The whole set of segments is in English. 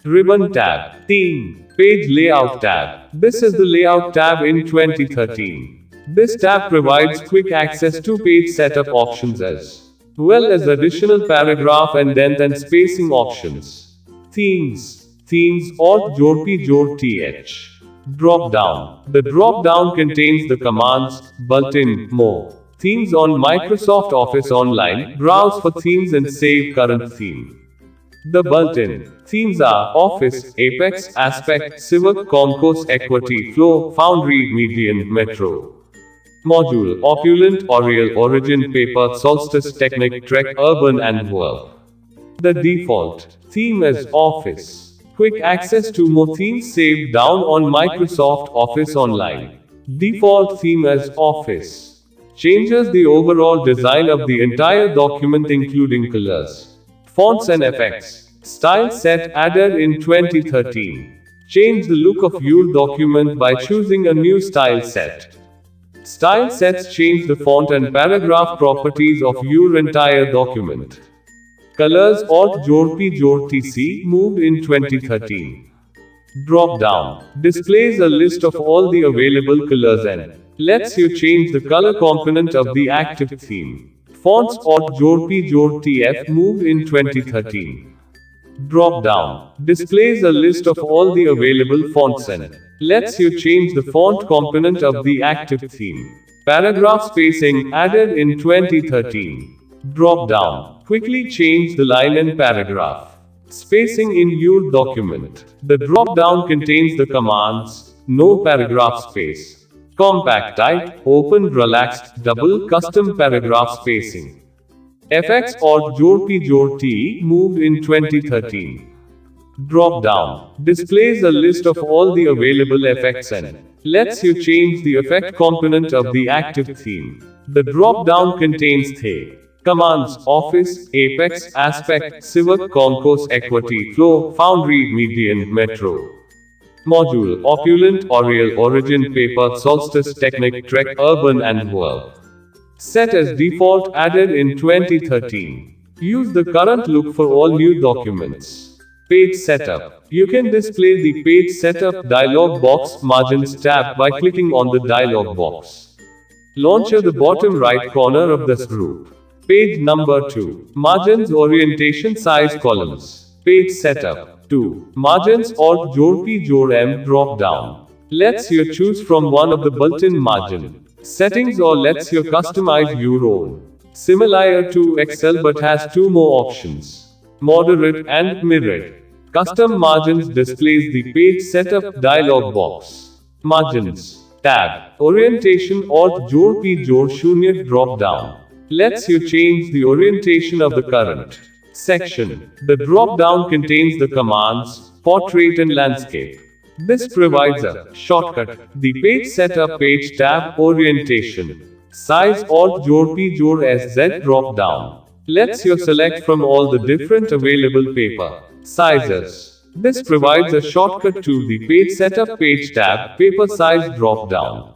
Ribbon tab. Theme. Page layout tab. This is the layout tab in 2013. This tab provides quick access to page setup options as well as additional paragraph indent and spacing options. Themes. Themes Alt Jod P Jod TH. Drop down. The drop down contains the commands built-in More Themes on Microsoft Office Online. Browse for themes and save current theme. The built-in themes are Office, Apex, Aspect, Civic, Concourse, Equity, Flow, Foundry, Median, Metro. Module Opulent, Oriel, Origin, Paper, Solstice, Technic, Trek, Urban and Verb. The default theme is Office. Quick access to more themes saved down on Microsoft Office Online. Default theme is Office. Changes the overall design of the entire document including colors, fonts and effects. Style set added in 2013. Change the look of your document by choosing a new style set. Style sets change the font and paragraph properties of your entire document. Colors Alt Jod P Jod TC moved in 2013. Drop down displays a list of all the available colors and lets you change the color component of the active theme. Fonts Alt Jod P Jod TF moved in 2013. Drop down displays a list of all the available fonts and lets you change the font component of the active theme. Paragraph spacing added in 2013. Drop down quickly change the line and paragraph spacing in your document. The drop down contains the commands no paragraph space, compact tight, open relaxed, double custom paragraph spacing. FX Alt Jod P Jod T moved in 2013. Drop down displays a list of all the available effects and lets you change the effect component of the active theme. The drop down contains the commands Office, Apex, Aspect, Civic, Concourse, Equity, Flow, Foundry, Median, Metro. Module Opulent, Oriel, Origin, Paper, Solstice, Technic, Trek, Urban and Verb. Set as default added in 2013. Use the current look for all new documents. Page Setup. You can display the Page Setup dialog box margins tab by clicking on the dialog box. Launcher the bottom right corner of this group. Page number 2. Margins orientation size columns. Page Setup. 2. Margins Alt Jod P Jod M drop down. Lets you choose from one of the built-in margin settings or lets you customize your own. Similar to Excel but has two more options. Moderate and mirrored. Custom margins displays the Page Setup dialog box. Margins tab. Orientation Alt Jod P Jod Shunya drop down. Lets you change the orientation of the current section. The drop down contains the commands Portrait and Landscape. This provides a shortcut. The Page Setup Page tab Orientation Size Alt Jod P Jod SZ drop down lets you select from all the different available paper sizes. This provides a shortcut to the Page Setup Page tab Paper Size drop down.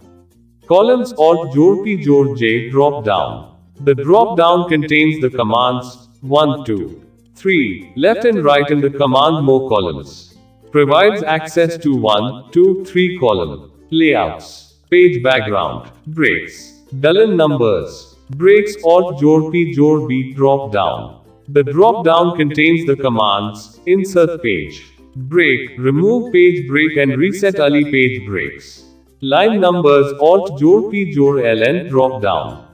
Columns Alt Jod P Jod J drop down. The drop down contains the commands 1, 2, 3, left and right in the command More columns. Provides access to 1, 2, 3 column layouts. Page background breaks. Dull numbers breaks Alt Jod P Jod B drop down. The drop down contains the commands Insert Page Break, Remove Page Break and Reset Ali Page Breaks. Line numbers Alt Jod P Jod LN drop down.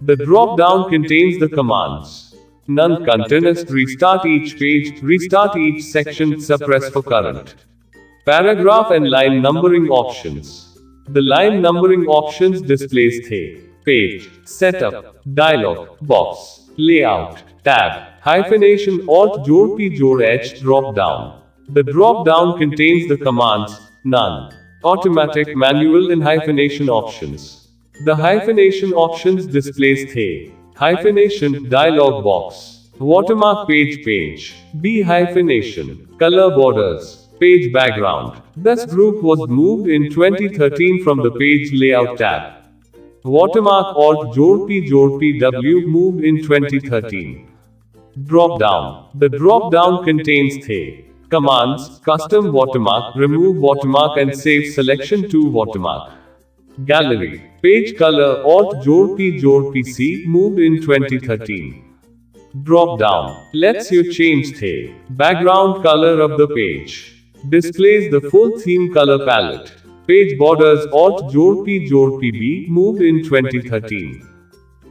The drop down contains the commands None continuous restart each page, restart each section, suppress for current. Paragraph and line numbering options. The line numbering options displays the Page Setup dialog box Layout tab hyphenation Alt Jod P Jod H drop down. The drop down contains the commands None, Automatic, Manual and hyphenation options. The hyphenation options displays the hyphenation dialog box. Watermark page B hyphenation. Color borders. Page background. This group was moved in 2013 from the Page Layout tab. Watermark Alt Jod P Jod PW moved in 2013. Drop down. The drop down contains the Commands, custom watermark, remove watermark and save selection to watermark. Gallery, page color, Alt Jod PC, moved in 2013. Drop down, lets you change the background color of the page. Displays the full theme color palette. Page borders, Alt Jod PB, moved in 2013.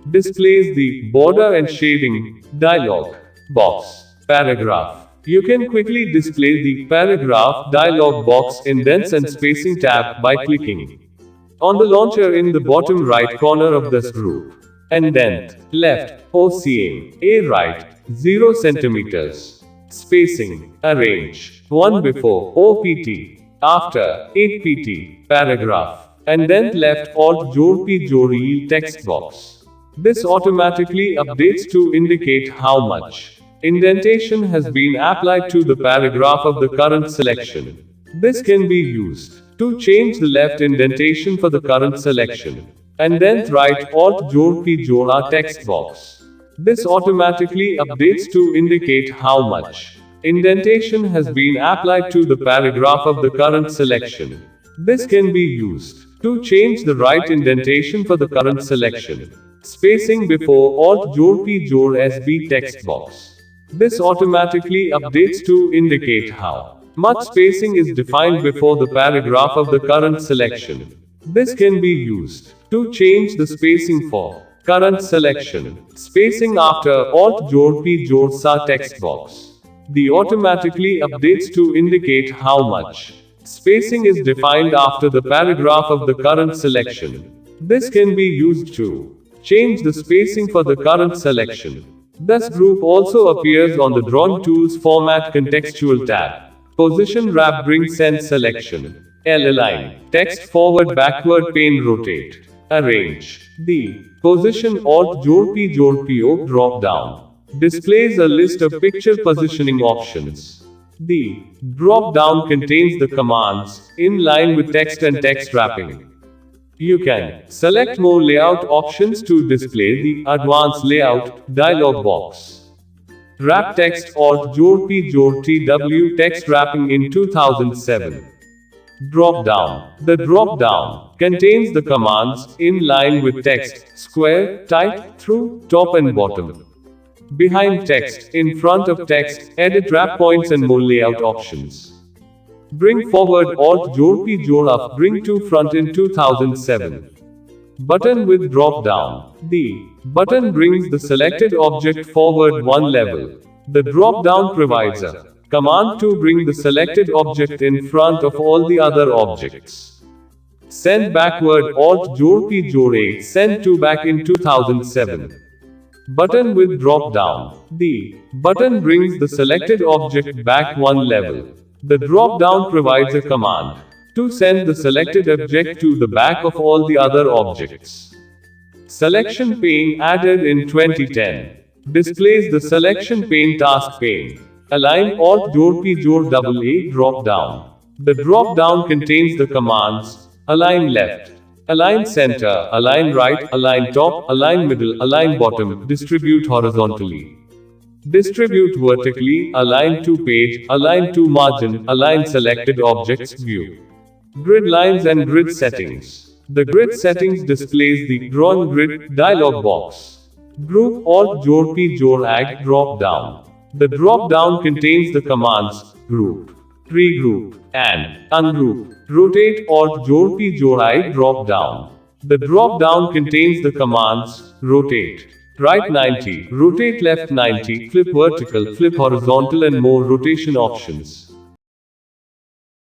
Displays the border and shading dialog box. Paragraph. You can quickly display the paragraph dialog box indents and spacing tab by clicking on the launcher in the bottom right corner of this group. Indent, left, OCA, A right, 0 centimeters. Spacing, arrange, 1 before, OPT, after, 8 PT, paragraph. Indent left, Alt Jod yield text box. This automatically updates to indicate how much indentation has been applied to the paragraph of the current selection. This can be used to change the left indentation for the current selection. Indent right, Alt Jod R text box. This automatically updates to indicate how much indentation has been applied to the paragraph of the current selection. This can be used to change the right indentation for the current selection. Spacing before, Alt Jod SB text box. This automatically updates to indicate how much spacing is defined before the paragraph of the current selection. This can be used to change the spacing for current selection. Spacing after, Alt Jod SA text box. The automatically updates to indicate how much spacing is defined after the paragraph of the current selection. This can be used to change the spacing for the current selection. This group also appears on the Drawing Tools Format Contextual tab. Position Wrap Bring Send Selection. L align. Text forward backward pane rotate. Arrange. The Position Alt Jod PO drop down displays a list of picture positioning options. The drop down contains the commands in line with text and text wrapping. You can select more layout options to display the Advanced Layout dialog box. Wrap text, Alt Jod TW text wrapping in 2007. Drop down. The drop down contains the commands in line with text, square, tight, through, top and bottom. Behind text, in front of text, edit wrap points and more layout options. Bring forward, Alt Jod up, bring to front in 2007. Button with drop down. The button brings the selected object forward one level. The drop down provides a command to bring the selected object in front of all the other objects. Send backward, Alt Jod 8, send to back in 2007. Button with drop down. The button brings the selected object back one level. The drop down provides a command to send the selected object to the back of all the other objects. Selection pane added in 2010. Displays the selection pane task pane. Align, Alt Jod AA drop down. The drop down contains the commands align left, align center, align right, align top, align middle, align bottom, distribute horizontally, distribute vertically, align to page, align to margin, align selected objects view. Grid lines and grid settings. The grid settings displays the Drawing Grid dialog box. Group, Alt Jod AG drop down. The drop down contains the commands group, regroup, and ungroup. Rotate, Alt Jod I drop down. The drop down contains the commands rotate, right 90, rotate left 90, flip vertical, flip horizontal and more rotation options.